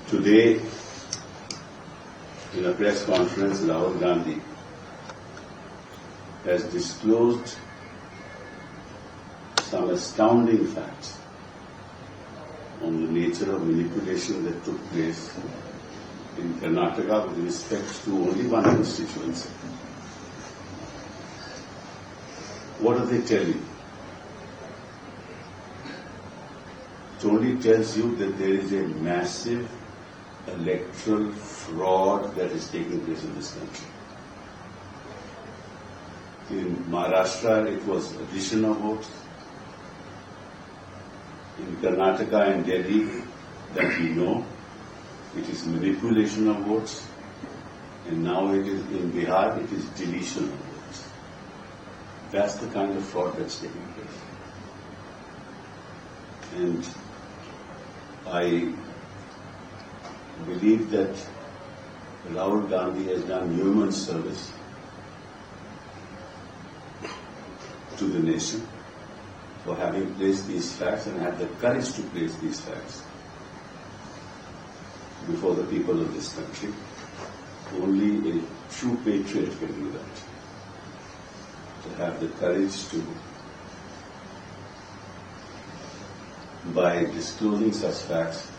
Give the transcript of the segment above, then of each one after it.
Today, in a press conference, Rahul Gandhi has disclosed some astounding facts on the nature of manipulation that took place in Karnataka with respect to only one constituency. What do they tell you? It only tells you that there is a massive electoral fraud that is taking place in this country. In Maharashtra, it was addition of votes. In Karnataka and Delhi, that we know, it is manipulation of votes. And now it is in Bihar, it is deletion of votes. That's the kind of fraud that's taking place. And I believe that Rahul Gandhi has done human service to the nation for having placed these facts and had the courage to place these facts before the people of this country. Only a true patriot can do that. To have the courage to, by disclosing such facts,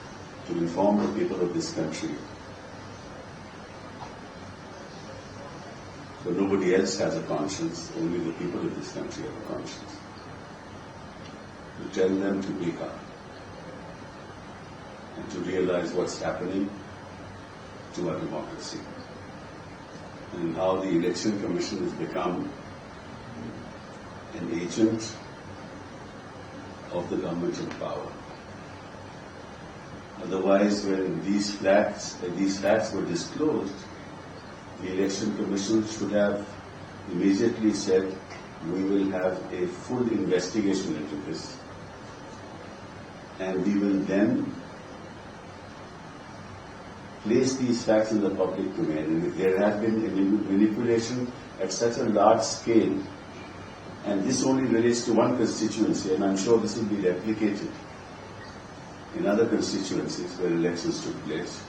to inform the people of this country. So nobody else has a conscience, only the people of this country have a conscience. To tell them to wake up and to realize what's happening to our democracy and how the Election Commission has become an agent of the government in power. Otherwise, when these facts were disclosed, the Election Commission should have immediately said, we will have a full investigation into this, and we will then place these facts in the public domain. And if there has been manipulation at such a large scale, and this only relates to one constituency, and I'm sure this will be replicated in other constituencies where elections took place,